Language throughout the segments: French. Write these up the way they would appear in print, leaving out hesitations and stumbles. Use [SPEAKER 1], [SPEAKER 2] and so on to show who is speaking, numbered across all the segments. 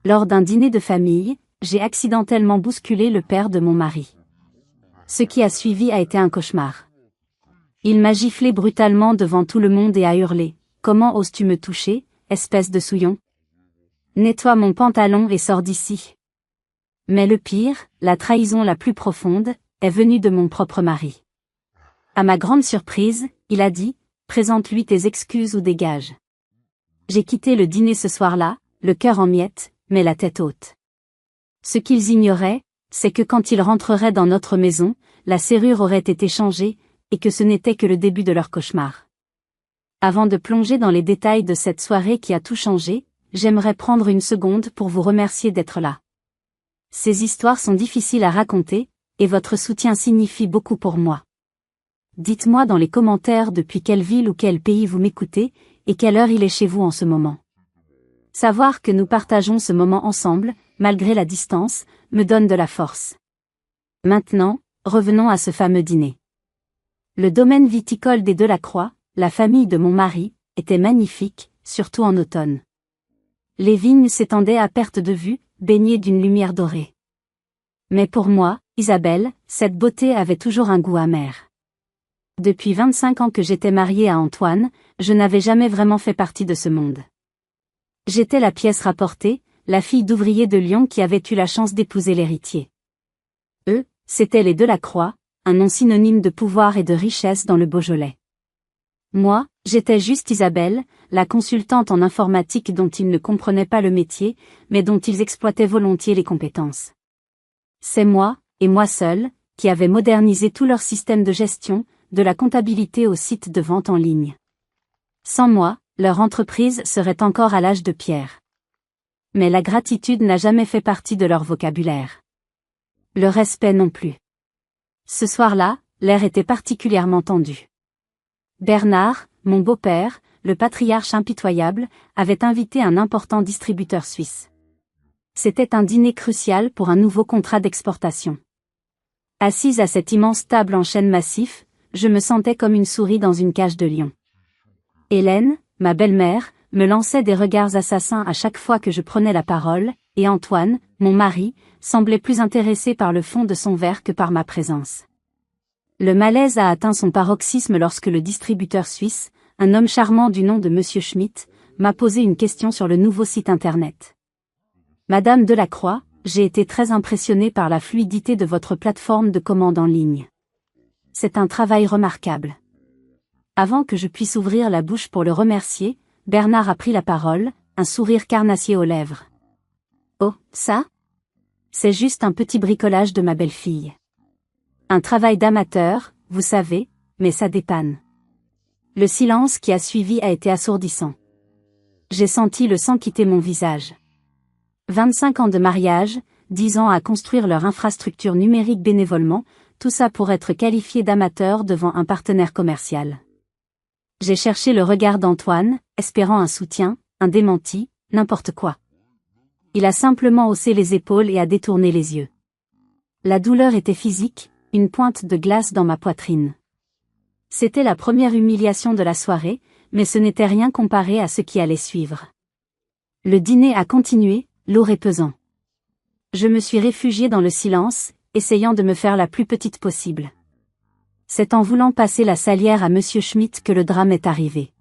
[SPEAKER 1] Lors d'un dîner de famille, j'ai accidentellement bousculé le père de mon mari. Ce qui a suivi a été un cauchemar. Il m'a giflé brutalement devant tout le monde et a hurlé « Comment oses-tu me toucher, espèce de souillon ? Nettoie mon pantalon et sors d'ici. » Mais le pire, la trahison la plus profonde, est venue de mon propre mari. À ma grande surprise, il a dit « Présente-lui tes excuses ou dégage. » J'ai quitté le dîner ce soir-là, le cœur en miettes, mais la tête haute. Ce qu'ils ignoraient, c'est que quand ils rentreraient dans notre maison, la serrure aurait été changée, et que ce n'était que le début de leur cauchemar. Avant de plonger dans les détails de cette soirée qui a tout changé, j'aimerais prendre une seconde pour vous remercier d'être là. Ces histoires sont difficiles à raconter, et votre soutien signifie beaucoup pour moi. Dites-moi dans les commentaires depuis quelle ville ou quel pays vous m'écoutez, et quelle heure il est chez vous en ce moment. Savoir que nous partageons ce moment ensemble, malgré la distance, me donne de la force. Maintenant, revenons à ce fameux dîner. Le domaine viticole des Delacroix, la famille de mon mari, était magnifique, surtout en automne. Les vignes s'étendaient à perte de vue, baignées d'une lumière dorée. Mais pour moi, Isabelle, cette beauté avait toujours un goût amer. Depuis 25 ans que j'étais mariée à Antoine, je n'avais jamais vraiment fait partie de ce monde. J'étais la pièce rapportée, la fille d'ouvrier de Lyon qui avait eu la chance d'épouser l'héritier. Eux, c'étaient les Delacroix, un nom synonyme de pouvoir et de richesse dans le Beaujolais. Moi, j'étais juste Isabelle, la consultante en informatique dont ils ne comprenaient pas le métier, mais dont ils exploitaient volontiers les compétences. C'est moi, et moi seule, qui avais modernisé tout leur système de gestion, de la comptabilité au site de vente en ligne. Sans moi, leur entreprise serait encore à l'âge de pierre. Mais la gratitude n'a jamais fait partie de leur vocabulaire. Le respect non plus. Ce soir-là, l'air était particulièrement tendu. Bernard, mon beau-père, le patriarche impitoyable, avait invité un important distributeur suisse. C'était un dîner crucial pour un nouveau contrat d'exportation. Assise à cette immense table en chêne massif, je me sentais comme une souris dans une cage de lion. Hélène, ma belle-mère, me lançait des regards assassins à chaque fois que je prenais la parole, et Antoine, mon mari, semblait plus intéressé par le fond de son verre que par ma présence. Le malaise a atteint son paroxysme lorsque le distributeur suisse, un homme charmant du nom de Monsieur Schmitt, m'a posé une question sur le nouveau site internet. Madame Delacroix, j'ai été très impressionnée par la fluidité de votre plateforme de commande en ligne. C'est un travail remarquable. Avant que je puisse ouvrir la bouche pour le remercier, Bernard a pris la parole, un sourire carnassier aux lèvres. Oh, ça ? C'est juste un petit bricolage de ma belle-fille. Un travail d'amateur, vous savez, mais ça dépanne. Le silence qui a suivi a été assourdissant. J'ai senti le sang quitter mon visage. 25 ans de mariage, 10 ans à construire leur infrastructure numérique bénévolement, tout ça pour être qualifié d'amateur devant un partenaire commercial. J'ai cherché le regard d'Antoine, espérant un soutien, un démenti, n'importe quoi. Il a simplement haussé les épaules et a détourné les yeux. La douleur était physique, une pointe de glace dans ma poitrine. C'était la première humiliation de la soirée, mais ce n'était rien comparé à ce qui allait suivre. Le dîner a continué, lourd et pesant. Je me suis réfugiée dans le silence, essayant de me faire la plus petite possible. C'est en voulant passer la salière à Monsieur Schmitt que le drame est arrivé.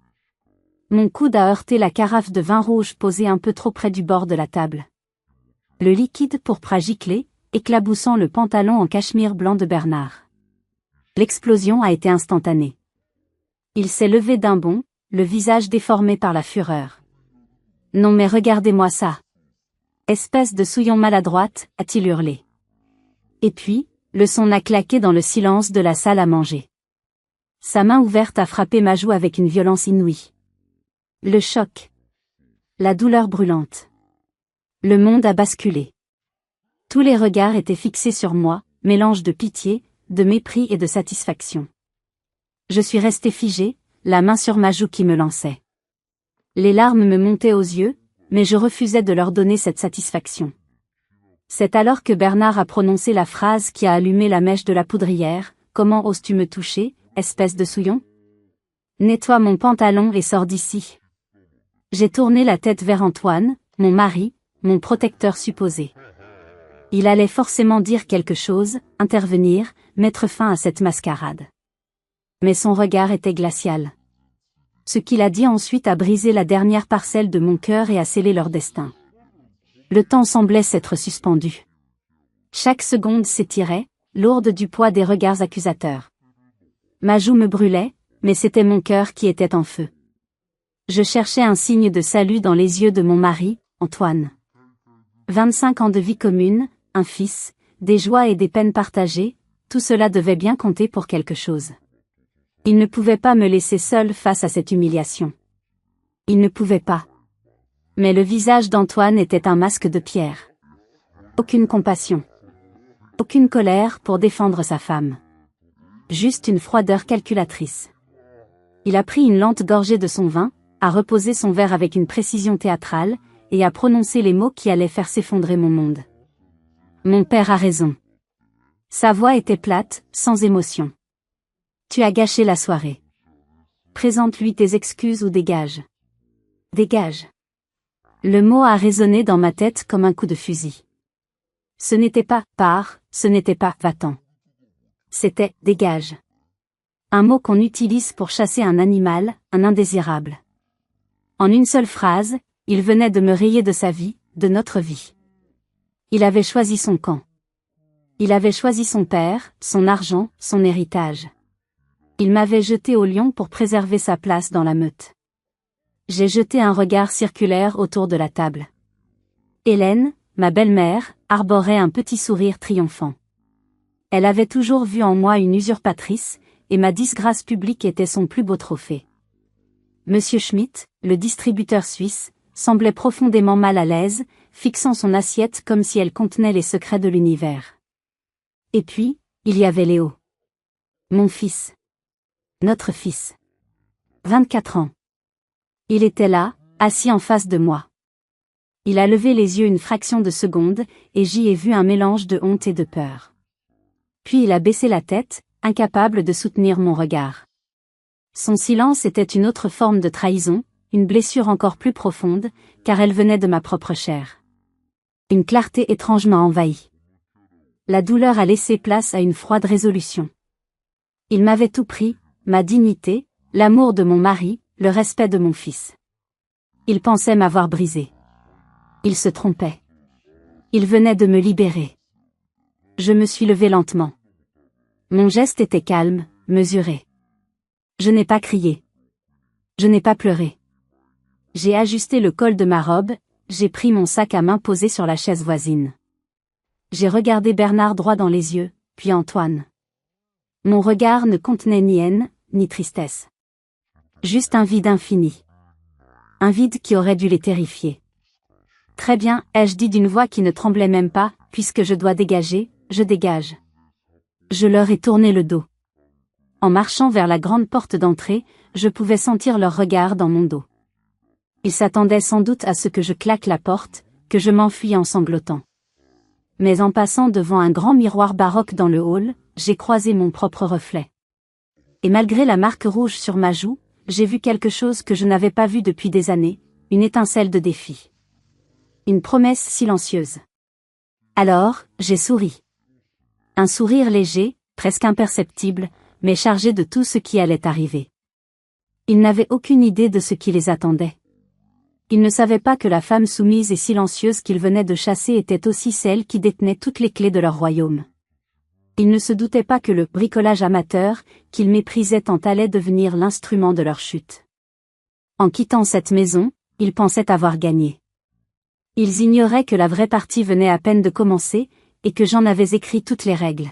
[SPEAKER 1] Mon coude a heurté la carafe de vin rouge posée un peu trop près du bord de la table. Le liquide pourpre a giclé, éclaboussant le pantalon en cachemire blanc de Bernard. L'explosion a été instantanée. Il s'est levé d'un bond, le visage déformé par la fureur. « Non mais regardez-moi ça ! Espèce de souillon maladroite !» a-t-il hurlé. Et puis, le son a claqué dans le silence de la salle à manger. Sa main ouverte a frappé ma joue avec une violence inouïe. Le choc. La douleur brûlante. Le monde a basculé. Tous les regards étaient fixés sur moi, mélange de pitié, de mépris et de satisfaction. Je suis restée figée, la main sur ma joue qui me lançait. Les larmes me montaient aux yeux, mais je refusais de leur donner cette satisfaction. C'est alors que Bernard a prononcé la phrase qui a allumé la mèche de la poudrière. « Comment oses-tu me toucher, espèce de souillon ? Nettoie mon pantalon et sors d'ici. » J'ai tourné la tête vers Antoine, mon mari, mon protecteur supposé. Il allait forcément dire quelque chose, intervenir, mettre fin à cette mascarade. Mais son regard était glacial. Ce qu'il a dit ensuite a brisé la dernière parcelle de mon cœur et a scellé leur destin. Le temps semblait s'être suspendu. Chaque seconde s'étirait, lourde du poids des regards accusateurs. Ma joue me brûlait, mais c'était mon cœur qui était en feu. Je cherchais un signe de salut dans les yeux de mon mari, Antoine. 25 ans de vie commune, un fils, des joies et des peines partagées, tout cela devait bien compter pour quelque chose. Il ne pouvait pas me laisser seul face à cette humiliation. Il ne pouvait pas. Mais le visage d'Antoine était un masque de pierre. Aucune compassion. Aucune colère pour défendre sa femme. Juste une froideur calculatrice. Il a pris une lente gorgée de son vin, a reposé son verre avec une précision théâtrale, et a prononcé les mots qui allaient faire s'effondrer mon monde. Mon père a raison. Sa voix était plate, sans émotion. Tu as gâché la soirée. Présente-lui tes excuses ou dégage. Dégage. Le mot a résonné dans ma tête comme un coup de fusil. Ce n'était pas « pars », ce n'était pas « va-t'en ». C'était « dégage ». Un mot qu'on utilise pour chasser un animal, un indésirable. En une seule phrase, il venait de me rayer de sa vie, de notre vie. Il avait choisi son camp. Il avait choisi son père, son argent, son héritage. Il m'avait jeté au lion pour préserver sa place dans la meute. J'ai jeté un regard circulaire autour de la table. Hélène, ma belle-mère, arborait un petit sourire triomphant. Elle avait toujours vu en moi une usurpatrice, et ma disgrâce publique était son plus beau trophée. Monsieur Schmitt, le distributeur suisse, semblait profondément mal à l'aise, fixant son assiette comme si elle contenait les secrets de l'univers. Et puis, il y avait Léo. Mon fils. Notre fils. 24 ans. Il était là, assis en face de moi. Il a levé les yeux une fraction de seconde, et j'y ai vu un mélange de honte et de peur. Puis il a baissé la tête, incapable de soutenir mon regard. Son silence était une autre forme de trahison, une blessure encore plus profonde, car elle venait de ma propre chair. Une clarté étrange m'a envahi. La douleur a laissé place à une froide résolution. Il m'avait tout pris, ma dignité, l'amour de mon mari, le respect de mon fils. Il pensait m'avoir brisé. Il se trompait. Il venait de me libérer. Je me suis levée lentement. Mon geste était calme, mesuré. Je n'ai pas crié. Je n'ai pas pleuré. J'ai ajusté le col de ma robe, j'ai pris mon sac à main posé sur la chaise voisine. J'ai regardé Bernard droit dans les yeux, puis Antoine. Mon regard ne contenait ni haine, ni tristesse. Juste un vide infini. Un vide qui aurait dû les terrifier. Très bien, ai-je dit d'une voix qui ne tremblait même pas, puisque je dois dégager, je dégage. Je leur ai tourné le dos. En marchant vers la grande porte d'entrée, je pouvais sentir leur regard dans mon dos. Ils s'attendaient sans doute à ce que je claque la porte, que je m'enfuis en sanglotant. Mais en passant devant un grand miroir baroque dans le hall, j'ai croisé mon propre reflet. Et malgré la marque rouge sur ma joue, j'ai vu quelque chose que je n'avais pas vu depuis des années, une étincelle de défi. Une promesse silencieuse. Alors, j'ai souri. Un sourire léger, presque imperceptible, mais chargé de tout ce qui allait arriver. Ils n'avaient aucune idée de ce qui les attendait. Ils ne savaient pas que la femme soumise et silencieuse qu'ils venaient de chasser était aussi celle qui détenait toutes les clés de leur royaume. Ils ne se doutaient pas que le bricolage amateur, qu'ils méprisaient tant allait devenir l'instrument de leur chute. En quittant cette maison, ils pensaient avoir gagné. Ils ignoraient que la vraie partie venait à peine de commencer, et que j'en avais écrit toutes les règles.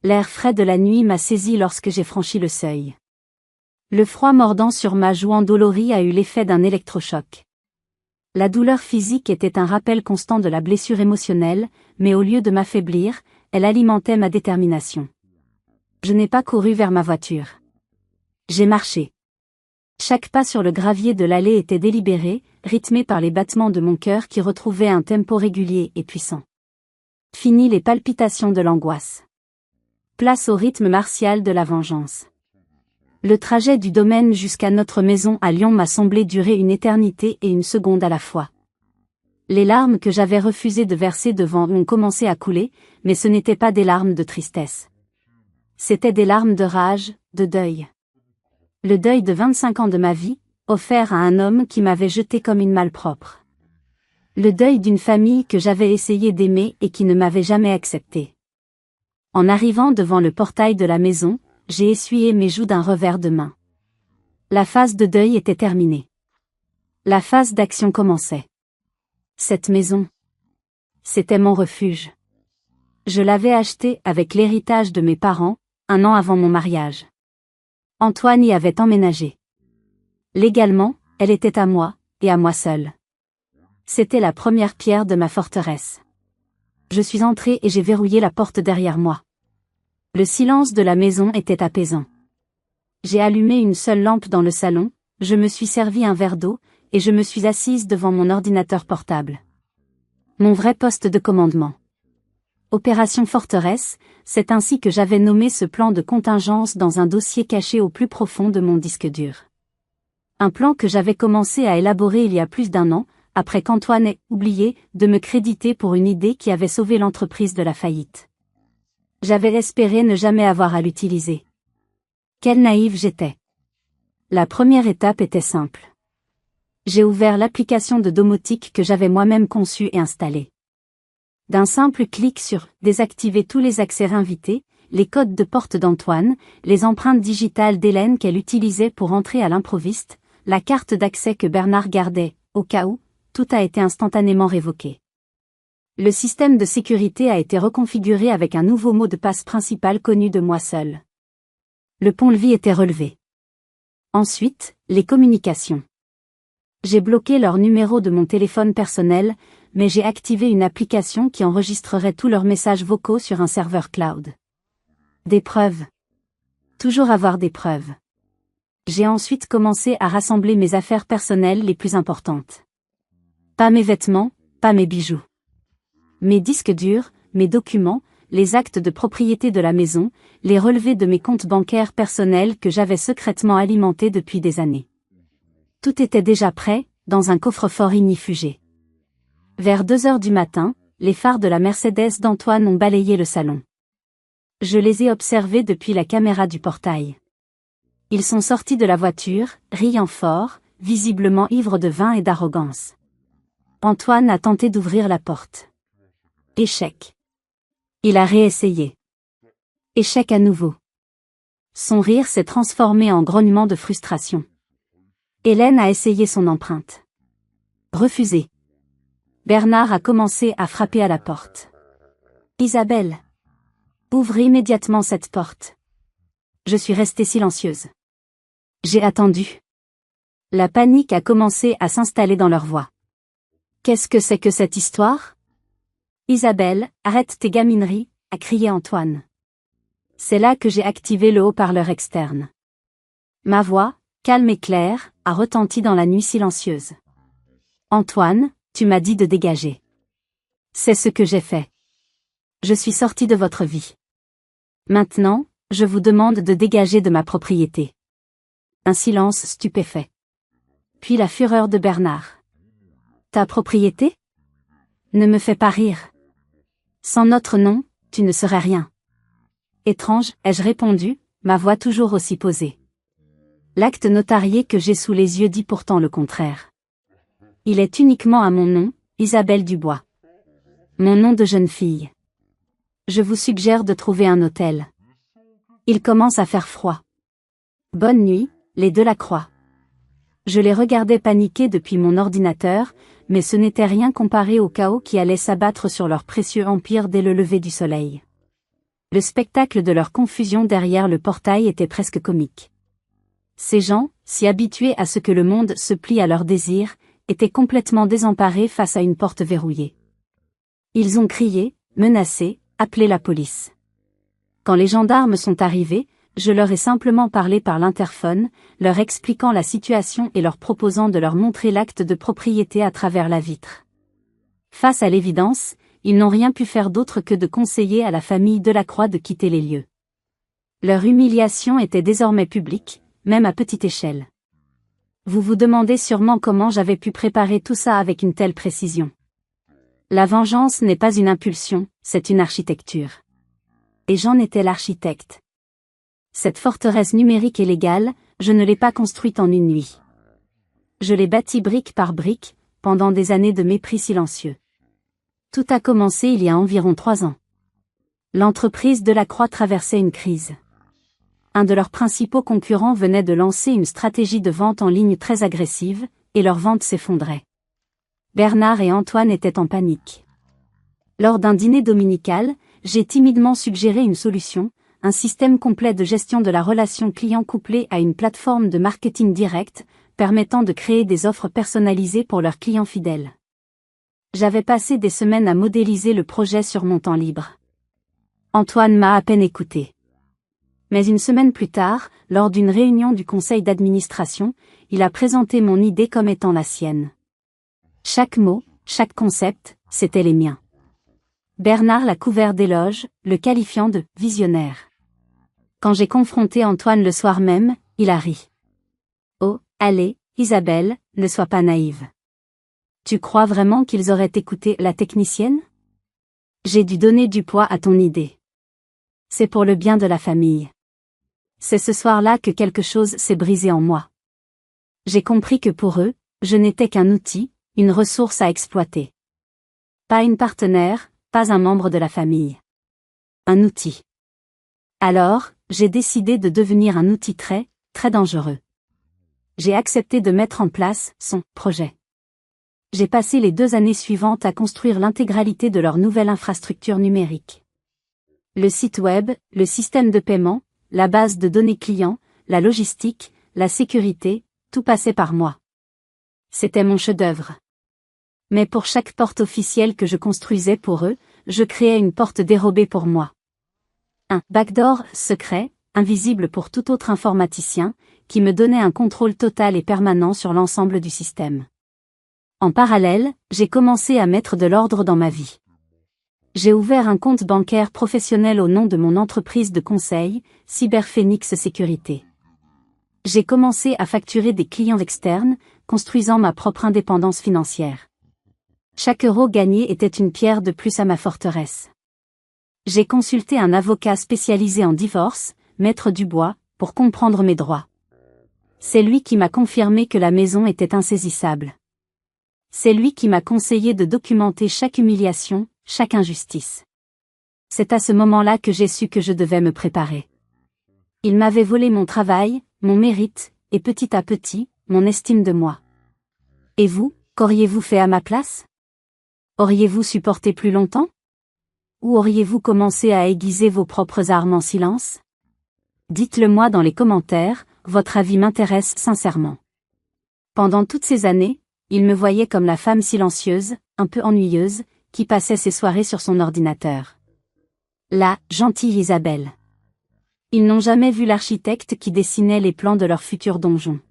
[SPEAKER 1] L'air frais de la nuit m'a saisi lorsque j'ai franchi le seuil. Le froid mordant sur ma joue endolorie a eu l'effet d'un électrochoc. La douleur physique était un rappel constant de la blessure émotionnelle, mais au lieu de m'affaiblir, elle alimentait ma détermination. Je n'ai pas couru vers ma voiture. J'ai marché. Chaque pas sur le gravier de l'allée était délibéré, rythmé par les battements de mon cœur qui retrouvaient un tempo régulier et puissant. Fini les palpitations de l'angoisse. Place au rythme martial de la vengeance. Le trajet du domaine jusqu'à notre maison à Lyon m'a semblé durer une éternité et une seconde à la fois. Les larmes que j'avais refusé de verser devant ont commencé à couler, mais ce n'étaient pas des larmes de tristesse. C'étaient des larmes de rage, de deuil. Le deuil de 25 ans de ma vie, offert à un homme qui m'avait jeté comme une malpropre. Le deuil d'une famille que j'avais essayé d'aimer et qui ne m'avait jamais accepté. En arrivant devant le portail de la maison, j'ai essuyé mes joues d'un revers de main. La phase de deuil était terminée. La phase d'action commençait. Cette maison. C'était mon refuge. Je l'avais achetée avec l'héritage de mes parents, un an avant mon mariage. Antoine y avait emménagé. Légalement, elle était à moi, et à moi seule. C'était la première pierre de ma forteresse. Je suis entrée et j'ai verrouillé la porte derrière moi. Le silence de la maison était apaisant. J'ai allumé une seule lampe dans le salon, je me suis servi un verre d'eau, et je me suis assise devant mon ordinateur portable. Mon vrai poste de commandement. Opération Forteresse, c'est ainsi que j'avais nommé ce plan de contingence dans un dossier caché au plus profond de mon disque dur. Un plan que j'avais commencé à élaborer il y a plus d'1 an, après qu'Antoine ait oublié de me créditer pour une idée qui avait sauvé l'entreprise de la faillite. J'avais espéré ne jamais avoir à l'utiliser. Quelle naïve j'étais. La première étape était simple. J'ai ouvert l'application de domotique que j'avais moi-même conçue et installée. D'un simple clic sur « Désactiver tous les accès invités », les codes de porte d'Antoine, les empreintes digitales d'Hélène qu'elle utilisait pour entrer à l'improviste, la carte d'accès que Bernard gardait, au cas où, tout a été instantanément révoqué. Le système de sécurité a été reconfiguré avec un nouveau mot de passe principal connu de moi seul. Le pont-levis était relevé. Ensuite, les communications. J'ai bloqué leur numéro de mon téléphone personnel, mais j'ai activé une application qui enregistrerait tous leurs messages vocaux sur un serveur cloud. Des preuves. Toujours avoir des preuves. J'ai ensuite commencé à rassembler mes affaires personnelles les plus importantes. Pas mes vêtements, pas mes bijoux. Mes disques durs, mes documents, les actes de propriété de la maison, les relevés de mes comptes bancaires personnels que j'avais secrètement alimentés depuis des années. Tout était déjà prêt, dans un coffre-fort ignifugé. Vers 2 heures du matin, les phares de la Mercedes d'Antoine ont balayé le salon. Je les ai observés depuis la caméra du portail. Ils sont sortis de la voiture, riant fort, visiblement ivres de vin et d'arrogance. Antoine a tenté d'ouvrir la porte. Échec. Il a réessayé. Échec à nouveau. Son rire s'est transformé en grognement de frustration. Hélène a essayé son empreinte. Refusé. Bernard a commencé à frapper à la porte. Isabelle. Ouvre immédiatement cette porte. Je suis restée silencieuse. J'ai attendu. La panique a commencé à s'installer dans leur voix. Qu'est-ce que c'est que cette histoire? Isabelle, arrête tes gamineries, a crié Antoine. C'est là que j'ai activé le haut-parleur externe. Ma voix, calme et claire, a retenti dans la nuit silencieuse. Antoine, tu m'as dit de dégager. C'est ce que j'ai fait. Je suis sortie de votre vie. Maintenant, je vous demande de dégager de ma propriété. Un silence stupéfait. Puis la fureur de Bernard. Ta propriété? Ne me fais pas rire. Sans notre nom, tu ne serais rien. Étrange, ai-je répondu, ma voix toujours aussi posée. L'acte notarié que j'ai sous les yeux dit pourtant le contraire. Il est uniquement à mon nom, Isabelle Dubois. Mon nom de jeune fille. Je vous suggère de trouver un hôtel. Il commence à faire froid. Bonne nuit, les Delacroix. Je les regardais paniquer depuis mon ordinateur, mais ce n'était rien comparé au chaos qui allait s'abattre sur leur précieux empire dès le lever du soleil. Le spectacle de leur confusion derrière le portail était presque comique. Ces gens, si habitués à ce que le monde se plie à leurs désirs, étaient complètement désemparés face à une porte verrouillée. Ils ont crié, menacé, appelé la police. Quand les gendarmes sont arrivés, je leur ai simplement parlé par l'interphone, leur expliquant la situation et leur proposant de leur montrer l'acte de propriété à travers la vitre. Face à l'évidence, ils n'ont rien pu faire d'autre que de conseiller à la famille Delacroix de quitter les lieux. Leur humiliation était désormais publique, même à petite échelle. Vous vous demandez sûrement comment j'avais pu préparer tout ça avec une telle précision. La vengeance n'est pas une impulsion, c'est une architecture. Et j'en étais l'architecte. Cette forteresse numérique et légale, je ne l'ai pas construite en une nuit. Je l'ai bâtie brique par brique, pendant des années de mépris silencieux. Tout a commencé il y a environ 3 ans. L'entreprise Delacroix traversait une crise. Un de leurs principaux concurrents venait de lancer une stratégie de vente en ligne très agressive, et leur vente s'effondrait. Bernard et Antoine étaient en panique. Lors d'un dîner dominical, j'ai timidement suggéré une solution, un système complet de gestion de la relation client couplé à une plateforme de marketing direct, permettant de créer des offres personnalisées pour leurs clients fidèles. J'avais passé des semaines à modéliser le projet sur mon temps libre. Antoine m'a à peine écouté. Mais une semaine plus tard, lors d'une réunion du conseil d'administration, il a présenté mon idée comme étant la sienne. Chaque mot, chaque concept, c'étaient les miens. Bernard l'a couvert d'éloges, le qualifiant de « visionnaire ». Quand j'ai confronté Antoine le soir même, il a ri. « Oh, allez, Isabelle, ne sois pas naïve. Tu crois vraiment qu'ils auraient écouté la technicienne ? J'ai dû donner du poids à ton idée. C'est pour le bien de la famille. » C'est ce soir-là que quelque chose s'est brisé en moi. J'ai compris que pour eux, je n'étais qu'un outil, une ressource à exploiter. Pas une partenaire, pas un membre de la famille. Un outil. Alors, j'ai décidé de devenir un outil très, très dangereux. J'ai accepté de mettre en place son projet. J'ai passé les 2 années suivantes à construire l'intégralité de leur nouvelle infrastructure numérique. Le site web, le système de paiement, la base de données clients, la logistique, la sécurité, tout passait par moi. C'était mon chef-d'œuvre. Mais pour chaque porte officielle que je construisais pour eux, je créais une porte dérobée pour moi. Un backdoor secret, invisible pour tout autre informaticien, qui me donnait un contrôle total et permanent sur l'ensemble du système. En parallèle, j'ai commencé à mettre de l'ordre dans ma vie. J'ai ouvert un compte bancaire professionnel au nom de mon entreprise de conseil, Cyberphénix Sécurité. J'ai commencé à facturer des clients externes, construisant ma propre indépendance financière. Chaque euro gagné était une pierre de plus à ma forteresse. J'ai consulté un avocat spécialisé en divorce, Maître Dubois, pour comprendre mes droits. C'est lui qui m'a confirmé que la maison était insaisissable. C'est lui qui m'a conseillé de documenter chaque humiliation, chaque injustice. C'est à ce moment-là que j'ai su que je devais me préparer. Il m'avait volé mon travail, mon mérite, et petit à petit, mon estime de moi. Et vous, qu'auriez-vous fait à ma place ? Auriez-vous supporté plus longtemps ? Ou auriez-vous commencé à aiguiser vos propres armes en silence ? Dites-le moi dans les commentaires, votre avis m'intéresse sincèrement. Pendant toutes ces années, il me voyait comme la femme silencieuse, un peu ennuyeuse, qui passait ses soirées sur son ordinateur. La gentille Isabelle. Ils n'ont jamais vu l'architecte qui dessinait les plans de leur futur donjon.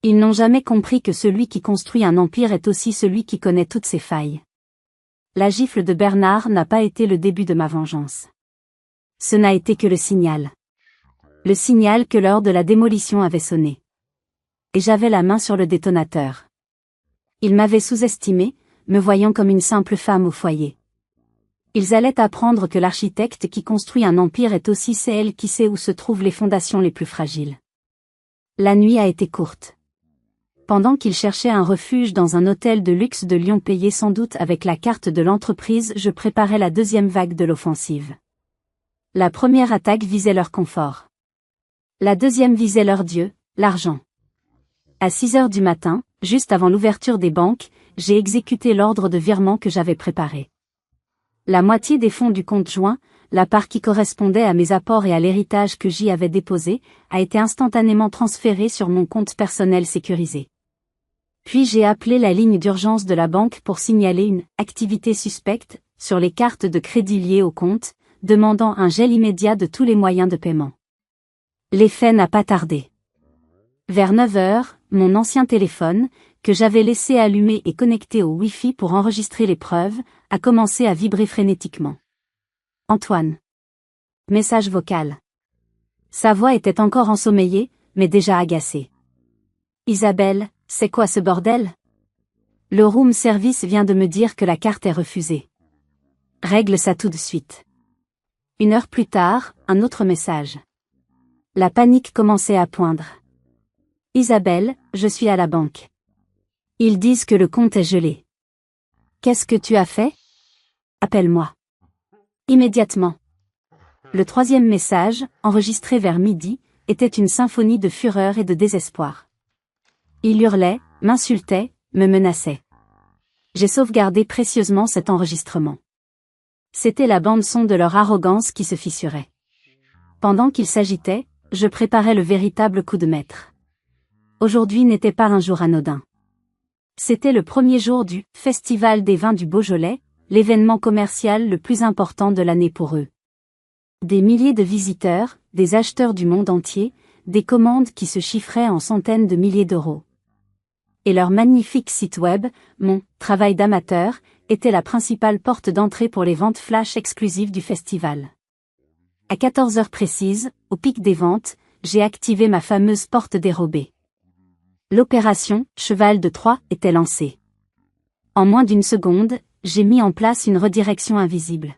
[SPEAKER 1] Ils n'ont jamais compris que celui qui construit un empire est aussi celui qui connaît toutes ses failles. La gifle de Bernard n'a pas été le début de ma vengeance. Ce n'a été que le signal. Le signal que l'heure de la démolition avait sonné. Et j'avais la main sur le détonateur. Ils m'avaient sous-estimé, me voyant comme une simple femme au foyer. Ils allaient apprendre que l'architecte qui construit un empire est aussi celle qui sait où se trouvent les fondations les plus fragiles. La nuit a été courte. Pendant qu'ils cherchaient un refuge dans un hôtel de luxe de Lyon payé sans doute avec la carte de l'entreprise, je préparais la 2e vague de l'offensive. La première attaque visait leur confort. La 2e visait leur Dieu, l'argent. À 6 heures du matin, juste avant l'ouverture des banques, j'ai exécuté l'ordre de virement que j'avais préparé. La moitié des fonds du compte joint, la part qui correspondait à mes apports et à l'héritage que j'y avais déposé, a été instantanément transférée sur mon compte personnel sécurisé. Puis j'ai appelé la ligne d'urgence de la banque pour signaler une « activité suspecte » sur les cartes de crédit liées au compte, demandant un gel immédiat de tous les moyens de paiement. L'effet n'a pas tardé. Vers 9 heures, mon ancien téléphone, que j'avais laissé allumer et connecté au Wi-Fi pour enregistrer les preuves, a commencé à vibrer frénétiquement. Antoine. Message vocal. Sa voix était encore ensommeillée, mais déjà agacée. Isabelle, c'est quoi ce bordel ? Le room service vient de me dire que la carte est refusée. Règle ça tout de suite. 1 heure plus tard, un autre message. La panique commençait à poindre. Isabelle, je suis à la banque. Ils disent que le compte est gelé. Qu'est-ce que tu as fait? Appelle-moi. Immédiatement. Le 3e message, enregistré vers midi, était une symphonie de fureur et de désespoir. Il hurlait, m'insultait, me menaçait. J'ai sauvegardé précieusement cet enregistrement. C'était la bande-son de leur arrogance qui se fissurait. Pendant qu'ils s'agitaient, je préparais le véritable coup de maître. Aujourd'hui n'était pas un jour anodin. C'était le premier jour du « Festival des vins du Beaujolais », l'événement commercial le plus important de l'année pour eux. Des milliers de visiteurs, des acheteurs du monde entier, des commandes qui se chiffraient en centaines de milliers d'euros. Et leur magnifique site web, mon « travail d'amateur », était la principale porte d'entrée pour les ventes flash exclusives du festival. À 14 heures précises, au pic des ventes, j'ai activé ma fameuse porte dérobée. L'opération « Cheval de Troie » était lancée. En moins d'1 seconde, j'ai mis en place une redirection invisible.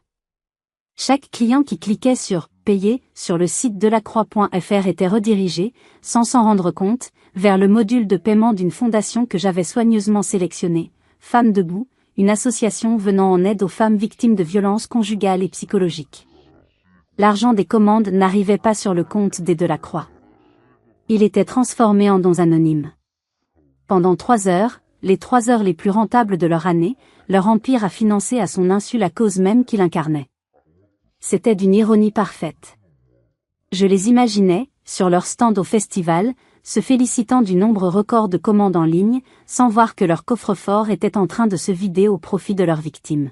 [SPEAKER 1] Chaque client qui cliquait sur « Payer » sur le site delacroix.fr était redirigé, sans s'en rendre compte, vers le module de paiement d'une fondation que j'avais soigneusement sélectionnée, Femmes Debout, une association venant en aide aux femmes victimes de violences conjugales et psychologiques. L'argent des commandes n'arrivait pas sur le compte des Delacroix. Il était transformé en dons anonymes. Pendant 3 heures, les 3 heures les plus rentables de leur année, leur empire a financé à son insu la cause même qu'il incarnait. C'était d'une ironie parfaite. Je les imaginais, sur leur stand au festival, se félicitant du nombre record de commandes en ligne, sans voir que leur coffre-fort était en train de se vider au profit de leurs victimes.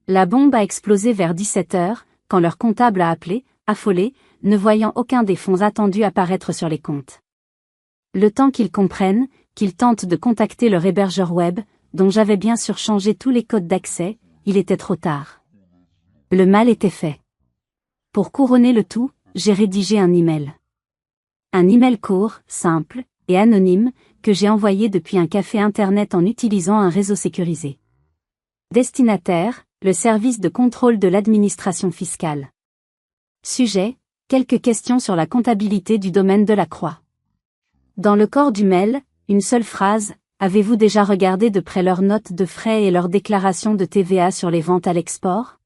[SPEAKER 1] La bombe a explosé vers 17 heures, quand leur comptable a appelé, affolé, ne voyant aucun des fonds attendus apparaître sur les comptes. Le temps qu'ils comprennent, qu'ils tentent de contacter leur hébergeur web, dont j'avais bien sûr changé tous les codes d'accès, il était trop tard. Le mal était fait. Pour couronner le tout, j'ai rédigé un email. Un email court, simple, et anonyme, que j'ai envoyé depuis un café internet en utilisant un réseau sécurisé. Destinataire, le service de contrôle de l'administration fiscale. Sujet, quelques questions sur la comptabilité du domaine Delacroix. Dans le corps du mail, une seule phrase, avez-vous déjà regardé de près leurs notes de frais et leurs déclarations de TVA sur les ventes à l'export?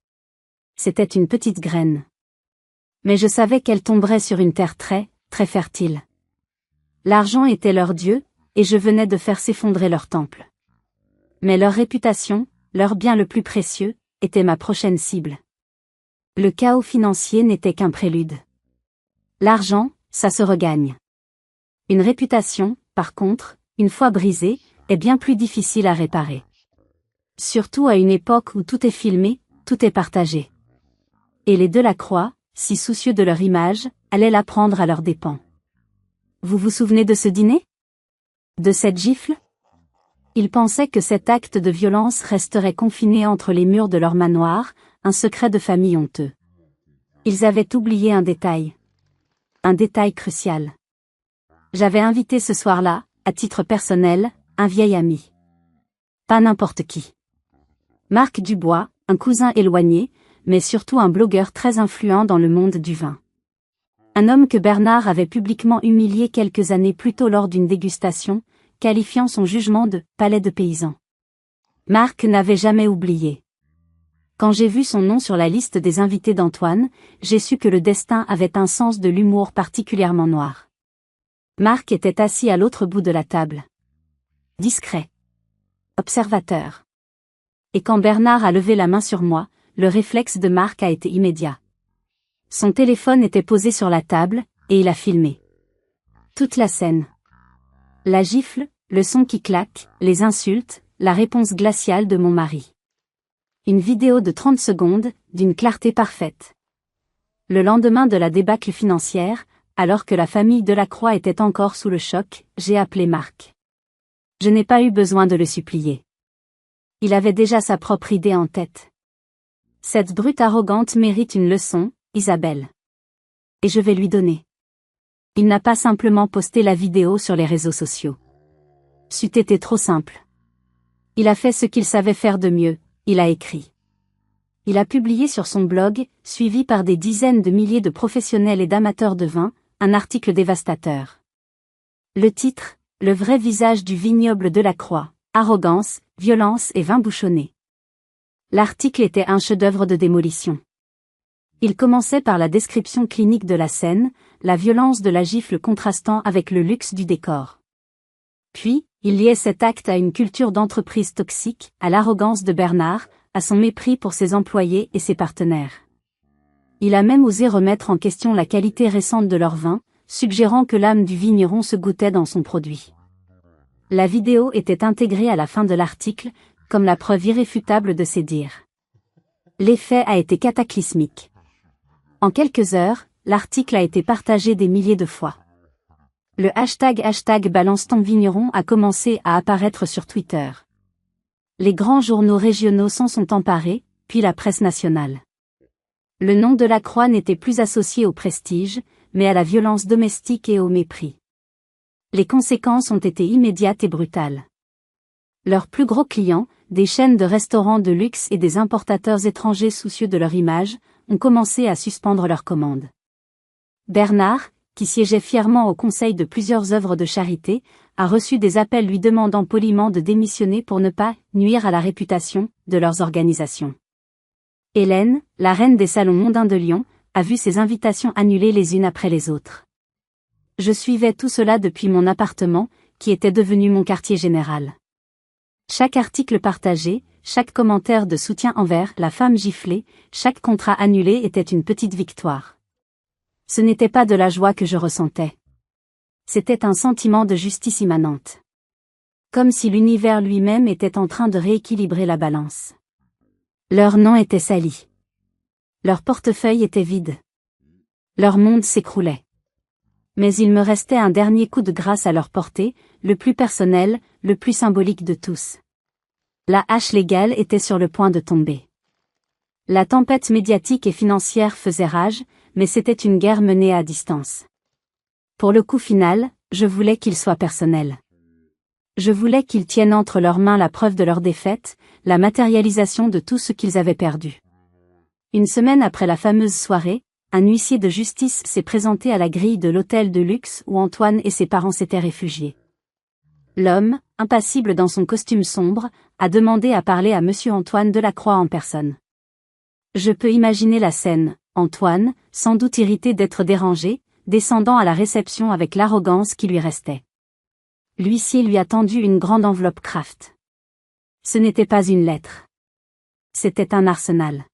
[SPEAKER 1] C'était une petite graine. Mais je savais qu'elle tomberait sur une terre très fertile. L'argent était leur dieu, et je venais de faire s'effondrer leur temple. Mais leur réputation, leur bien le plus précieux, était ma prochaine cible. Le chaos financier n'était qu'un prélude. L'argent, ça se regagne. Une réputation, par contre, une fois brisée, est bien plus difficile à réparer. Surtout à une époque où tout est filmé, tout est partagé. Et les Delacroix, si soucieux de leur image, allaient la prendre à leurs dépens. Vous vous souvenez de ce dîner? De cette gifle? Ils pensaient que cet acte de violence resterait confiné entre les murs de leur manoir, un secret de famille honteux. Ils avaient oublié un détail. Un détail crucial. J'avais invité ce soir-là, à titre personnel, un vieil ami. Pas n'importe qui. Marc Dubois, un cousin éloigné, mais surtout un blogueur très influent dans le monde du vin. Un homme que Bernard avait publiquement humilié quelques années plus tôt lors d'une dégustation, qualifiant son jugement de « palais de paysan ». Marc n'avait jamais oublié. Quand j'ai vu son nom sur la liste des invités d'Antoine, j'ai su que le destin avait un sens de l'humour particulièrement noir. Marc était assis à l'autre bout de la table. Discret. Observateur. Et quand Bernard a levé la main sur moi, le réflexe de Marc a été immédiat. Son téléphone était posé sur la table, et il a filmé. Toute la scène. La gifle, le son qui claque, les insultes, la réponse glaciale de mon mari. Une vidéo de 30 secondes, d'une clarté parfaite. Le lendemain de la débâcle financière, alors que la famille Delacroix était encore sous le choc, j'ai appelé Marc. Je n'ai pas eu besoin de le supplier. Il avait déjà sa propre idée en tête. Cette brute arrogante mérite une leçon, Isabelle. Et je vais lui donner. Il n'a pas simplement posté la vidéo sur les réseaux sociaux. C'eût été trop simple. Il a fait ce qu'il savait faire de mieux, il a écrit. Il a publié sur son blog, suivi par des dizaines de milliers de professionnels et d'amateurs de vin, un article dévastateur. Le titre, Le vrai visage du vignoble de la Croix, arrogance, violence et vin bouchonné. L'article était un chef-d'œuvre de démolition. Il commençait par la description clinique de la scène, la violence de la gifle contrastant avec le luxe du décor. Puis, il liait cet acte à une culture d'entreprise toxique, à l'arrogance de Bernard, à son mépris pour ses employés et ses partenaires. Il a même osé remettre en question la qualité récente de leur vin, suggérant que l'âme du vigneron se goûtait dans son produit. La vidéo était intégrée à la fin de l'article, comme la preuve irréfutable de ses dires. L'effet a été cataclysmique. En quelques heures, l'article a été partagé des milliers de fois. Le hashtag balance ton vigneron a commencé à apparaître sur Twitter. Les grands journaux régionaux s'en sont emparés, puis la presse nationale. Le nom de la Croix n'était plus associé au prestige, mais à la violence domestique et au mépris. Les conséquences ont été immédiates et brutales. Leurs plus gros clients, des chaînes de restaurants de luxe et des importateurs étrangers soucieux de leur image, ont commencé à suspendre leurs commandes. Bernard, qui siégeait fièrement au conseil de plusieurs œuvres de charité, a reçu des appels lui demandant poliment de démissionner pour ne pas nuire à la réputation de leurs organisations. Hélène, la reine des salons mondains de Lyon, a vu ses invitations annulées les unes après les autres. Je suivais tout cela depuis mon appartement, qui était devenu mon quartier général. Chaque article partagé, chaque commentaire de soutien envers la femme giflée, chaque contrat annulé était une petite victoire. Ce n'était pas de la joie que je ressentais. C'était un sentiment de justice immanente. Comme si l'univers lui-même était en train de rééquilibrer la balance. Leur nom était sali. Leur portefeuille était vide. Leur monde s'écroulait. Mais il me restait un dernier coup de grâce à leur portée, le plus personnel, le plus symbolique de tous. La hache légale était sur le point de tomber. La tempête médiatique et financière faisait rage, mais c'était une guerre menée à distance. Pour le coup final, je voulais qu'il soit personnel. Je voulais qu'ils tiennent entre leurs mains la preuve de leur défaite, la matérialisation de tout ce qu'ils avaient perdu. Une semaine après la fameuse soirée, un huissier de justice s'est présenté à la grille de l'hôtel de luxe où Antoine et ses parents s'étaient réfugiés. L'homme, impassible dans son costume sombre, a demandé à parler à monsieur Antoine Delacroix en personne. Je peux imaginer la scène, Antoine, sans doute irrité d'être dérangé, descendant à la réception avec l'arrogance qui lui restait. L'huissier lui a tendu une grande enveloppe Kraft. Ce n'était pas une lettre. C'était un arsenal.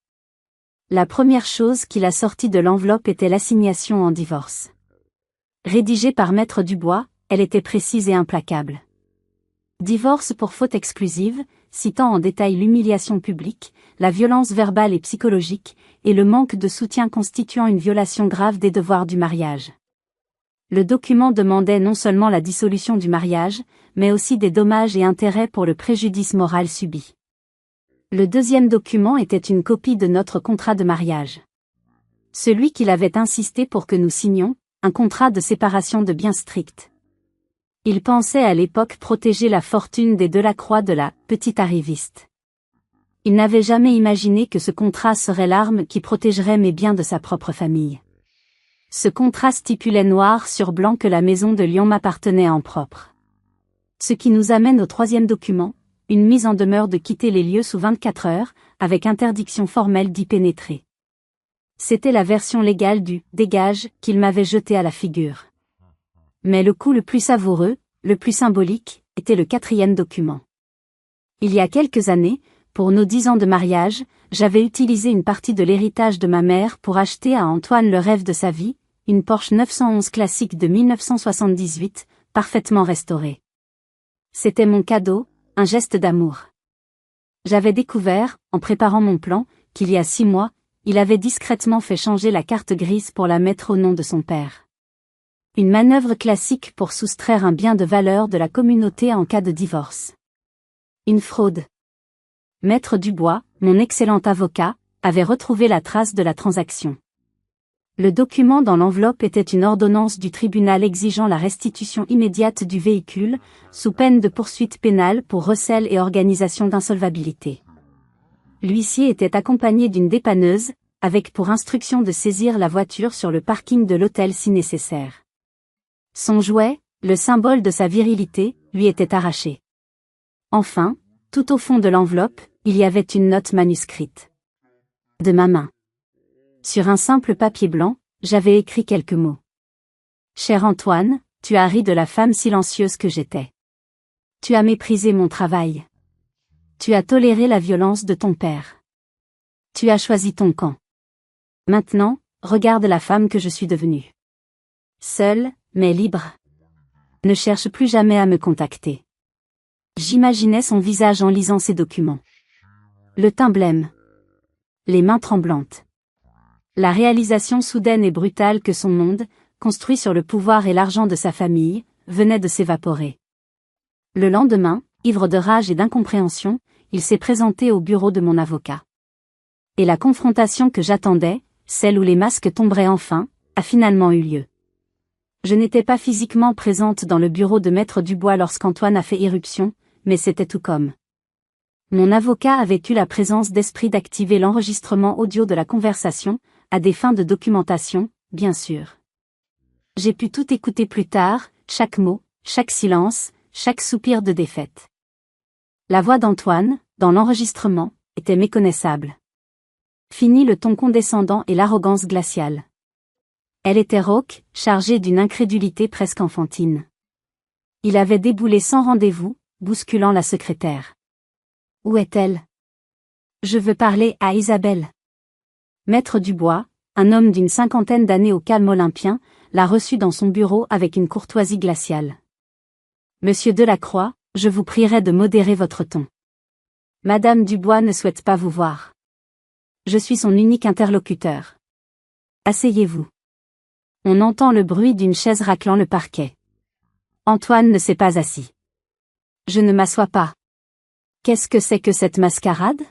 [SPEAKER 1] La première chose qu'il a sortie de l'enveloppe était l'assignation en divorce. Rédigée par Maître Dubois, elle était précise et implacable. Divorce pour faute exclusive, citant en détail l'humiliation publique, la violence verbale et psychologique, et le manque de soutien constituant une violation grave des devoirs du mariage. Le document demandait non seulement la dissolution du mariage, mais aussi des dommages et intérêts pour le préjudice moral subi. Le deuxième document était une copie de notre contrat de mariage. Celui qu'il avait insisté pour que nous signions, un contrat de séparation de biens strict. Il pensait à l'époque protéger la fortune des Delacroix de la petite arriviste. Il n'avait jamais imaginé que ce contrat serait l'arme qui protégerait mes biens de sa propre famille. Ce contrat stipulait noir sur blanc que la maison de Lyon m'appartenait en propre. Ce qui nous amène au troisième document, une mise en demeure de quitter les lieux sous 24 heures, avec interdiction formelle d'y pénétrer. C'était la version légale du « dégage » qu'il m'avait jeté à la figure. Mais le coup le plus savoureux, le plus symbolique, était le quatrième document. Il y a quelques années, pour nos 10 ans de mariage, j'avais utilisé une partie de l'héritage de ma mère pour acheter à Antoine le rêve de sa vie, une Porsche 911 classique de 1978, parfaitement restaurée. C'était mon cadeau, un geste d'amour. J'avais découvert, en préparant mon plan, qu'il y a 6 mois, il avait discrètement fait changer la carte grise pour la mettre au nom de son père. Une manœuvre classique pour soustraire un bien de valeur de la communauté en cas de divorce. Une fraude. Maître Dubois, mon excellent avocat, avait retrouvé la trace de la transaction. Le document dans l'enveloppe était une ordonnance du tribunal exigeant la restitution immédiate du véhicule, sous peine de poursuite pénale pour recel et organisation d'insolvabilité. L'huissier était accompagné d'une dépanneuse, avec pour instruction de saisir la voiture sur le parking de l'hôtel si nécessaire. Son jouet, le symbole de sa virilité, lui était arraché. Enfin, tout au fond de l'enveloppe, il y avait une note manuscrite. De ma main. Sur un simple papier blanc, j'avais écrit quelques mots. Cher Antoine, tu as ri de la femme silencieuse que j'étais. Tu as méprisé mon travail. Tu as toléré la violence de ton père. Tu as choisi ton camp. Maintenant, regarde la femme que je suis devenue. Seule, mais libre. Ne cherche plus jamais à me contacter. J'imaginais son visage en lisant ces documents. Le teint blême. Les mains tremblantes. La réalisation soudaine et brutale que son monde, construit sur le pouvoir et l'argent de sa famille, venait de s'évaporer. Le lendemain, ivre de rage et d'incompréhension, il s'est présenté au bureau de mon avocat. Et la confrontation que j'attendais, celle où les masques tomberaient enfin, a finalement eu lieu. Je n'étais pas physiquement présente dans le bureau de Maître Dubois lorsqu'Antoine a fait irruption, mais c'était tout comme. Mon avocat avait eu la présence d'esprit d'activer l'enregistrement audio de la conversation, à des fins de documentation, bien sûr. J'ai pu tout écouter plus tard, chaque mot, chaque silence, chaque soupir de défaite. La voix d'Antoine, dans l'enregistrement, était méconnaissable. Fini le ton condescendant et l'arrogance glaciale. Elle était rauque, chargée d'une incrédulité presque enfantine. Il avait déboulé sans rendez-vous, bousculant la secrétaire. Où est-elle? Je veux parler à Isabelle. Maître Dubois, un homme d'une cinquantaine d'années au calme olympien, l'a reçu dans son bureau avec une courtoisie glaciale. Monsieur Delacroix, je vous prierai de modérer votre ton. Madame Dubois ne souhaite pas vous voir. Je suis son unique interlocuteur. Asseyez-vous. On entend le bruit d'une chaise raclant le parquet. Antoine ne s'est pas assis. Je ne m'assois pas. Qu'est-ce que c'est que cette mascarade?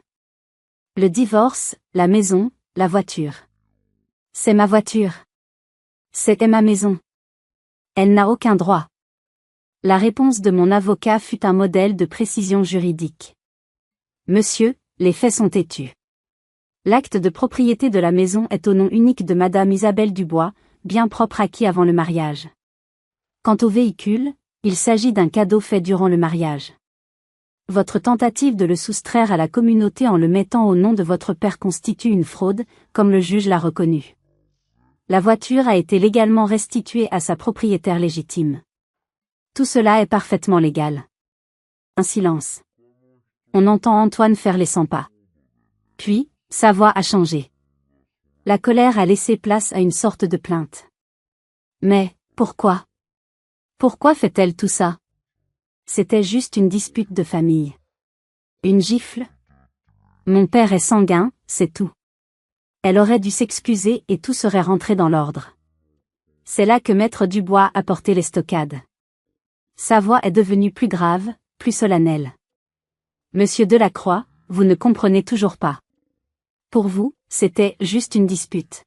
[SPEAKER 1] Le divorce, la maison, la voiture. C'est ma voiture. C'était ma maison. Elle n'a aucun droit. La réponse de mon avocat fut un modèle de précision juridique. Monsieur, les faits sont têtus. L'acte de propriété de la maison est au nom unique de Madame Isabelle Dubois, bien propre acquis avant le mariage. Quant au véhicule, il s'agit d'un cadeau fait durant le mariage. Votre tentative de le soustraire à la communauté en le mettant au nom de votre père constitue une fraude, comme le juge l'a reconnu. La voiture a été légalement restituée à sa propriétaire légitime. Tout cela est parfaitement légal. Un silence. On entend Antoine faire les 100 pas. Puis, sa voix a changé. La colère a laissé place à une sorte de plainte. Mais, pourquoi? Pourquoi fait-elle tout ça? C'était juste une dispute de famille. Une gifle? Mon père est sanguin, c'est tout. Elle aurait dû s'excuser et tout serait rentré dans l'ordre. C'est là que Maître Dubois a porté l'estocade. Sa voix est devenue plus grave, plus solennelle. Monsieur Delacroix, vous ne comprenez toujours pas. Pour vous, c'était juste une dispute.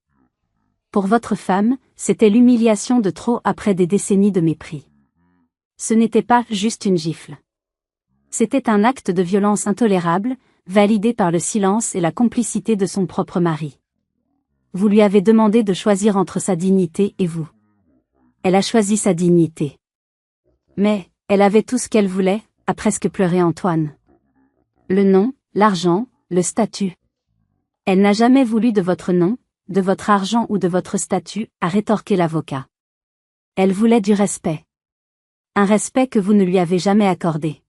[SPEAKER 1] Pour votre femme, c'était l'humiliation de trop après des décennies de mépris. Ce n'était pas juste une gifle. C'était un acte de violence intolérable, validé par le silence et la complicité de son propre mari. Vous lui avez demandé de choisir entre sa dignité et vous. Elle a choisi sa dignité. Mais, elle avait tout ce qu'elle voulait, a presque pleuré Antoine. Le nom, l'argent, le statut. Elle n'a jamais voulu de votre nom, de votre argent ou de votre statut, a rétorqué l'avocat. Elle voulait du respect. Un respect que vous ne lui avez jamais accordé.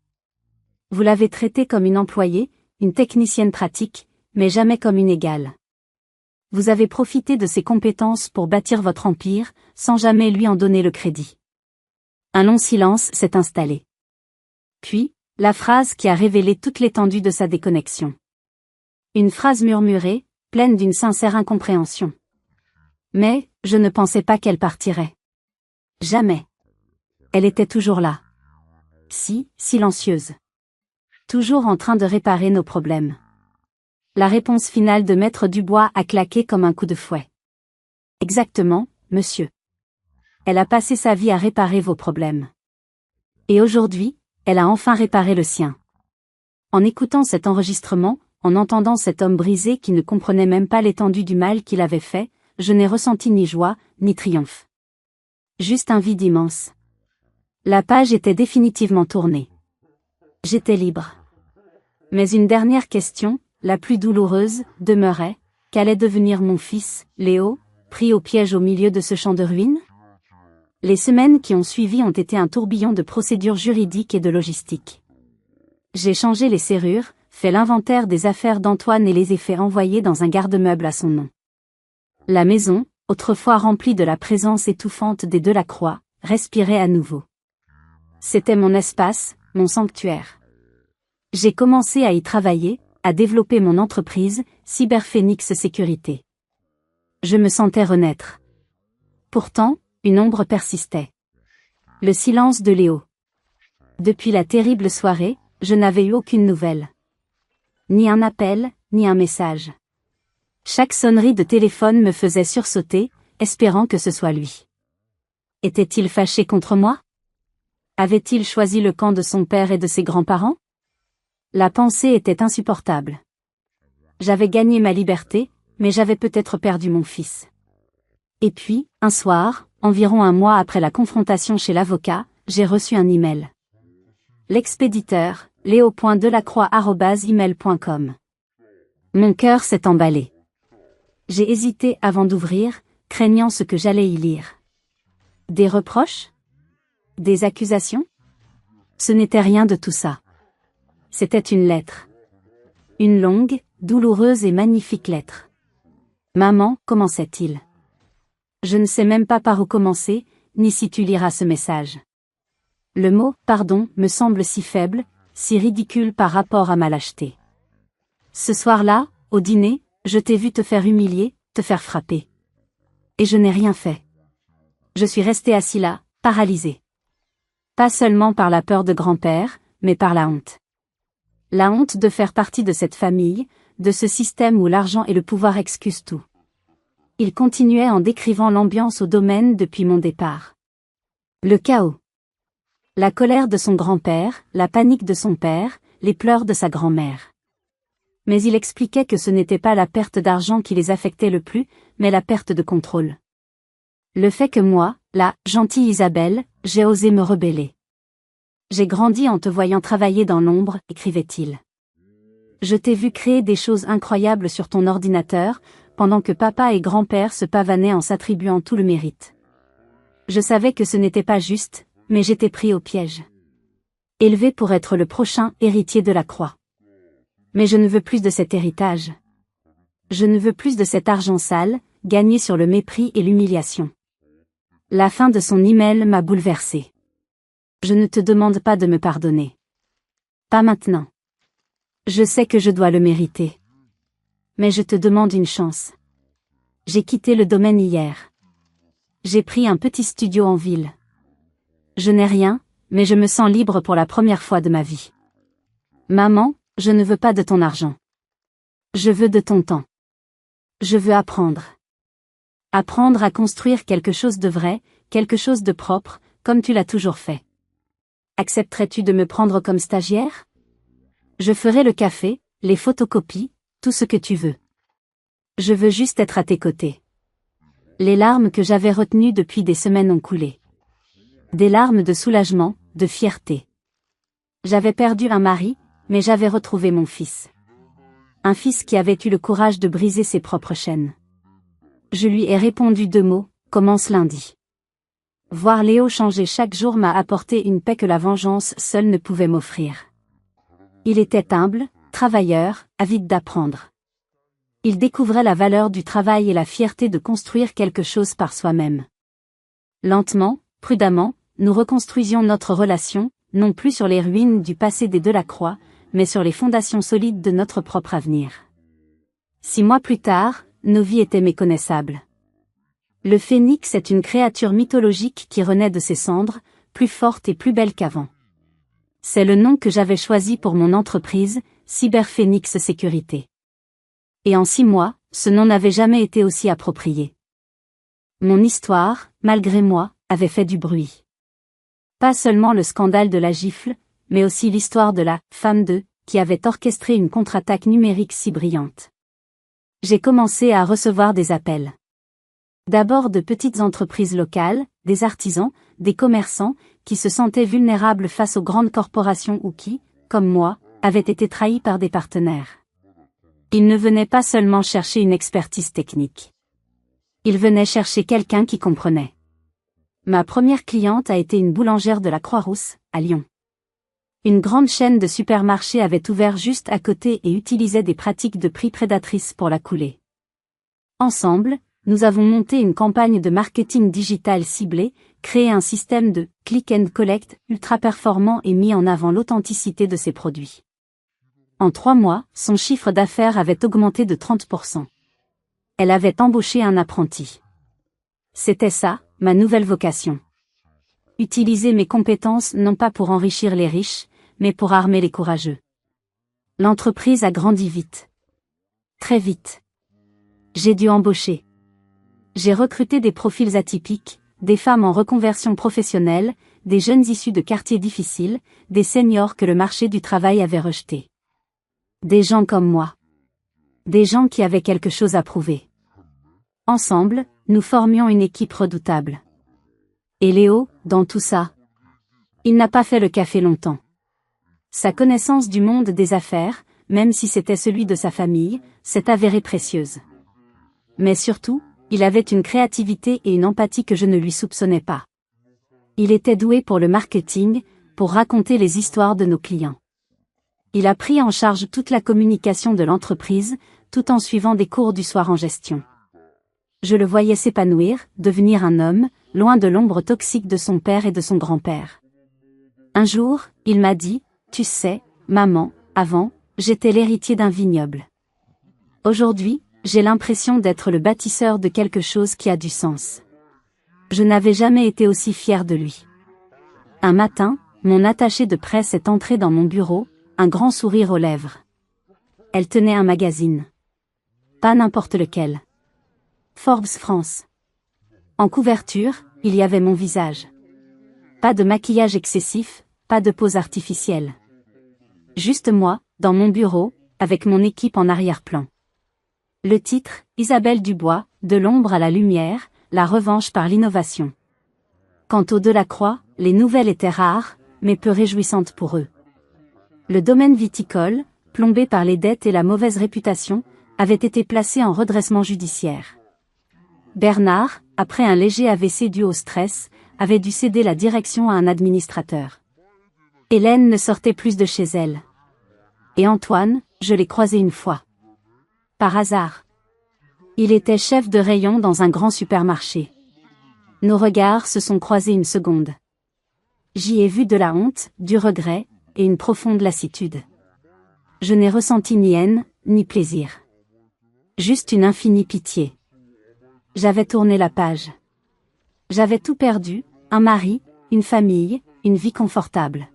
[SPEAKER 1] Vous l'avez traitée comme une employée, une technicienne pratique, mais jamais comme une égale. Vous avez profité de ses compétences pour bâtir votre empire, sans jamais lui en donner le crédit. Un long silence s'est installé. Puis, la phrase qui a révélé toute l'étendue de sa déconnexion. Une phrase murmurée, pleine d'une sincère incompréhension. Mais, je ne pensais pas qu'elle partirait. Jamais. Elle était toujours là. Si, silencieuse. Toujours en train de réparer nos problèmes. La réponse finale de Maître Dubois a claqué comme un coup de fouet. Exactement, monsieur. Elle a passé sa vie à réparer vos problèmes. Et aujourd'hui, elle a enfin réparé le sien. En écoutant cet enregistrement, en entendant cet homme brisé qui ne comprenait même pas l'étendue du mal qu'il avait fait, je n'ai ressenti ni joie, ni triomphe. Juste un vide immense. La page était définitivement tournée. J'étais libre. Mais une dernière question, la plus douloureuse, demeurait: qu'allait devenir mon fils, Léo, pris au piège au milieu de ce champ de ruines? Les semaines qui ont suivi ont été un tourbillon de procédures juridiques et de logistique. J'ai changé les serrures, fait l'inventaire des affaires d'Antoine et les ai fait envoyer dans un garde-meuble à son nom. La maison, autrefois remplie de la présence étouffante des Delacroix, respirait à nouveau. C'était mon espace, mon sanctuaire. J'ai commencé à y travailler, à développer mon entreprise, Cyberphénix Sécurité. Je me sentais renaître. Pourtant, une ombre persistait. Le silence de Léo. Depuis la terrible soirée, je n'avais eu aucune nouvelle. Ni un appel, ni un message. Chaque sonnerie de téléphone me faisait sursauter, espérant que ce soit lui. Était-il fâché contre moi? Avait-il choisi le camp de son père et de ses grands-parents? La pensée était insupportable. J'avais gagné ma liberté, mais j'avais peut-être perdu mon fils. Et puis, un soir, environ un mois après la confrontation chez l'avocat, j'ai reçu un email. L'expéditeur, leo.delacroix@email.com. Mon cœur s'est emballé. J'ai hésité avant d'ouvrir, craignant ce que j'allais y lire. Des reproches? Des accusations? Ce n'était rien de tout ça. C'était une lettre. Une longue, douloureuse et magnifique lettre. Maman, commençait-il. Je ne sais même pas par où commencer, ni si tu liras ce message. Le mot « pardon » me semble si faible, si ridicule par rapport à ma lâcheté. Ce soir-là, au dîner, je t'ai vu te faire humilier, te faire frapper. Et je n'ai rien fait. Je suis resté assis là, paralysé. Pas seulement par la peur de grand-père, mais par la honte. La honte de faire partie de cette famille, de ce système où l'argent et le pouvoir excusent tout. Il continuait en décrivant l'ambiance au domaine depuis mon départ. Le chaos. La colère de son grand-père, la panique de son père, les pleurs de sa grand-mère. Mais il expliquait que ce n'était pas la perte d'argent qui les affectait le plus, mais la perte de contrôle. Le fait que moi, la gentille Isabelle, j'ai osé me rebeller. J'ai grandi en te voyant travailler dans l'ombre, écrivait-il. Je t'ai vu créer des choses incroyables sur ton ordinateur, pendant que papa et grand-père se pavanaient en s'attribuant tout le mérite. Je savais que ce n'était pas juste, mais j'étais pris au piège. Élevé pour être le prochain héritier de la croix. Mais je ne veux plus de cet héritage. Je ne veux plus de cet argent sale, gagné sur le mépris et l'humiliation. La fin de son email m'a bouleversé. Je ne te demande pas de me pardonner. Pas maintenant. Je sais que je dois le mériter. Mais je te demande une chance. J'ai quitté le domaine hier. J'ai pris un petit studio en ville. Je n'ai rien, mais je me sens libre pour la première fois de ma vie. Maman, je ne veux pas de ton argent. Je veux de ton temps. Je veux apprendre. Apprendre à construire quelque chose de vrai, quelque chose de propre, comme tu l'as toujours fait. Accepterais-tu de me prendre comme stagiaire? Je ferai le café, les photocopies, tout ce que tu veux. Je veux juste être à tes côtés. Les larmes que j'avais retenues depuis des semaines ont coulé. Des larmes de soulagement, de fierté. J'avais perdu un mari, mais j'avais retrouvé mon fils. Un fils qui avait eu le courage de briser ses propres chaînes. Je lui ai répondu 2 mots, commence lundi. Voir Léo changer chaque jour m'a apporté une paix que la vengeance seule ne pouvait m'offrir. Il était humble, travailleur, avide d'apprendre. Il découvrait la valeur du travail et la fierté de construire quelque chose par soi-même. Lentement, prudemment, nous reconstruisions notre relation, non plus sur les ruines du passé des Delacroix, mais sur les fondations solides de notre propre avenir. 6 mois plus tard, nos vies étaient méconnaissables. Le phénix est une créature mythologique qui renaît de ses cendres, plus forte et plus belle qu'avant. C'est le nom que j'avais choisi pour mon entreprise, Cyberphénix Sécurité. Et en 6 mois, ce nom n'avait jamais été aussi approprié. Mon histoire, malgré moi, avait fait du bruit. Pas seulement le scandale de la gifle, mais aussi l'histoire de la « femme de » qui avait orchestré une contre-attaque numérique si brillante. J'ai commencé à recevoir des appels. D'abord de petites entreprises locales, des artisans, des commerçants, qui se sentaient vulnérables face aux grandes corporations ou qui, comme moi, avaient été trahis par des partenaires. Ils ne venaient pas seulement chercher une expertise technique. Ils venaient chercher quelqu'un qui comprenait. Ma première cliente a été une boulangère de la Croix-Rousse, à Lyon. Une grande chaîne de supermarchés avait ouvert juste à côté et utilisait des pratiques de prix prédatrices pour la couler. Ensemble, nous avons monté une campagne de marketing digital ciblée, créé un système de « click and collect » ultra performant et mis en avant l'authenticité de ses produits. En 3 mois, son chiffre d'affaires avait augmenté de 30%. Elle avait embauché un apprenti. C'était ça, ma nouvelle vocation. Utiliser mes compétences non pas pour enrichir les riches, mais pour armer les courageux. L'entreprise a grandi vite. Très vite. J'ai dû embaucher. J'ai recruté des profils atypiques, des femmes en reconversion professionnelle, des jeunes issus de quartiers difficiles, des seniors que le marché du travail avait rejetés. Des gens comme moi. Des gens qui avaient quelque chose à prouver. Ensemble, nous formions une équipe redoutable. Et Léo, dans tout ça, il n'a pas fait le café longtemps. Sa connaissance du monde des affaires, même si c'était celui de sa famille, s'est avérée précieuse. Mais surtout, il avait une créativité et une empathie que je ne lui soupçonnais pas. Il était doué pour le marketing, pour raconter les histoires de nos clients. Il a pris en charge toute la communication de l'entreprise, tout en suivant des cours du soir en gestion. Je le voyais s'épanouir, devenir un homme, loin de l'ombre toxique de son père et de son grand-père. Un jour, il m'a dit, « Tu sais, maman, avant, j'étais l'héritier d'un vignoble. Aujourd'hui, j'ai l'impression d'être le bâtisseur de quelque chose qui a du sens. » Je n'avais jamais été aussi fier de lui. Un matin, mon attachée de presse est entrée dans mon bureau, un grand sourire aux lèvres. Elle tenait un magazine. Pas n'importe lequel. Forbes France. En couverture, il y avait mon visage. Pas de maquillage excessif, pas de pose artificielle. Juste moi, dans mon bureau, avec mon équipe en arrière-plan. Le titre, Isabelle Dubois, de l'ombre à la lumière, la revanche par l'innovation. Quant aux Delacroix, les nouvelles étaient rares, mais peu réjouissantes pour eux. Le domaine viticole, plombé par les dettes et la mauvaise réputation, avait été placé en redressement judiciaire. Bernard, après un léger AVC dû au stress, avait dû céder la direction à un administrateur. Hélène ne sortait plus de chez elle. Et Antoine, je l'ai croisé une fois. Par hasard. Il était chef de rayon dans un grand supermarché. Nos regards se sont croisés une seconde. J'y ai vu de la honte, du regret, et une profonde lassitude. Je n'ai ressenti ni haine, ni plaisir. Juste une infinie pitié. J'avais tourné la page. J'avais tout perdu, un mari, une famille, une vie confortable.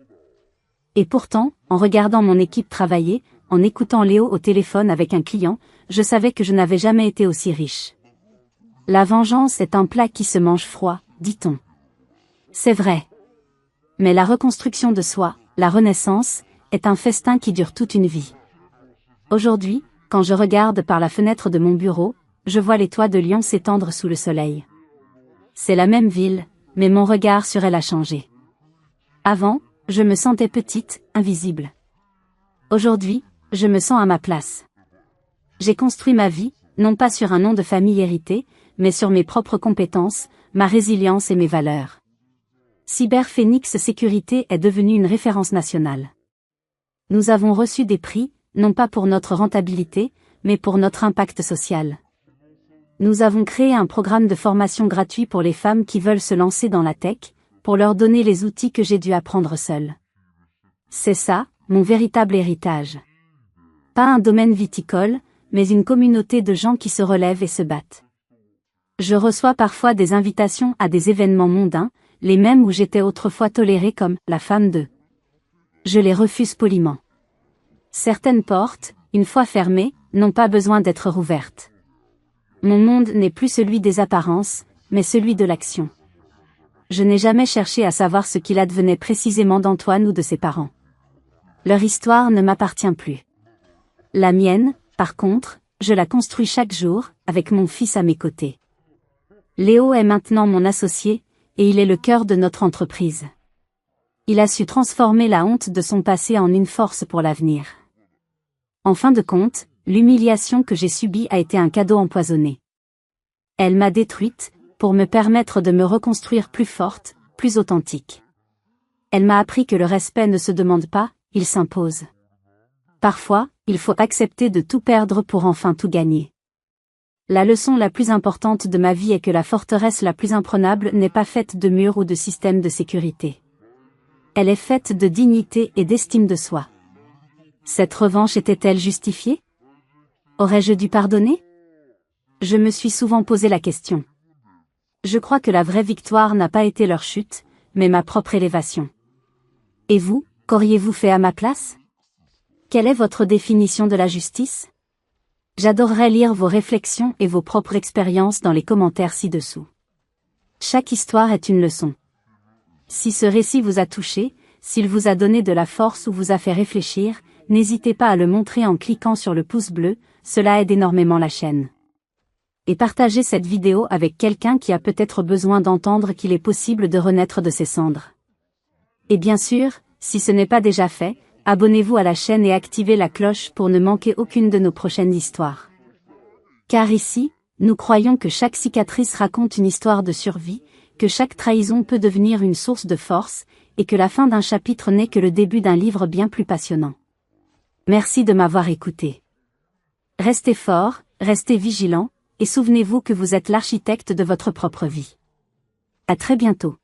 [SPEAKER 1] Et pourtant, en regardant mon équipe travailler, en écoutant Léo au téléphone avec un client, je savais que je n'avais jamais été aussi riche. La vengeance est un plat qui se mange froid, dit-on. C'est vrai. Mais la reconstruction de soi, la renaissance, est un festin qui dure toute une vie. Aujourd'hui, quand je regarde par la fenêtre de mon bureau, je vois les toits de Lyon s'étendre sous le soleil. C'est la même ville, mais mon regard sur elle a changé. Avant, je me sentais petite, invisible. Aujourd'hui, je me sens à ma place. J'ai construit ma vie, non pas sur un nom de famille hérité, mais sur mes propres compétences, ma résilience et mes valeurs. Cyberphénix Sécurité est devenue une référence nationale. Nous avons reçu des prix, non pas pour notre rentabilité, mais pour notre impact social. Nous avons créé un programme de formation gratuit pour les femmes qui veulent se lancer dans la tech, pour leur donner les outils que j'ai dû apprendre seule. C'est ça, mon véritable héritage. Pas un domaine viticole, mais une communauté de gens qui se relèvent et se battent. Je reçois parfois des invitations à des événements mondains, les mêmes où j'étais autrefois tolérée comme « la femme de ». Je les refuse poliment. Certaines portes, une fois fermées, n'ont pas besoin d'être rouvertes. Mon monde n'est plus celui des apparences, mais celui de l'action. Je n'ai jamais cherché à savoir ce qu'il advenait précisément d'Antoine ou de ses parents. Leur histoire ne m'appartient plus. La mienne, par contre, je la construis chaque jour, avec mon fils à mes côtés. Léo est maintenant mon associé, et il est le cœur de notre entreprise. Il a su transformer la honte de son passé en une force pour l'avenir. En fin de compte, l'humiliation que j'ai subie a été un cadeau empoisonné. Elle m'a détruite, pour me permettre de me reconstruire plus forte, plus authentique. Elle m'a appris que le respect ne se demande pas, il s'impose. Parfois, il faut accepter de tout perdre pour enfin tout gagner. La leçon la plus importante de ma vie est que la forteresse la plus imprenable n'est pas faite de murs ou de systèmes de sécurité. Elle est faite de dignité et d'estime de soi. Cette revanche était-elle justifiée? Aurais-je dû pardonner? Je me suis souvent posé la question. Je crois que la vraie victoire n'a pas été leur chute, mais ma propre élévation. Et vous, qu'auriez-vous fait à ma place? Quelle est votre définition de la justice? J'adorerais lire vos réflexions et vos propres expériences dans les commentaires ci-dessous. Chaque histoire est une leçon. Si ce récit vous a touché, s'il vous a donné de la force ou vous a fait réfléchir, n'hésitez pas à le montrer en cliquant sur le pouce bleu, cela aide énormément la chaîne. Et partagez cette vidéo avec quelqu'un qui a peut-être besoin d'entendre qu'il est possible de renaître de ses cendres. Et bien sûr, si ce n'est pas déjà fait, abonnez-vous à la chaîne et activez la cloche pour ne manquer aucune de nos prochaines histoires. Car ici, nous croyons que chaque cicatrice raconte une histoire de survie, que chaque trahison peut devenir une source de force, et que la fin d'un chapitre n'est que le début d'un livre bien plus passionnant. Merci de m'avoir écouté. Restez fort, restez vigilants, et souvenez-vous que vous êtes l'architecte de votre propre vie. À très bientôt.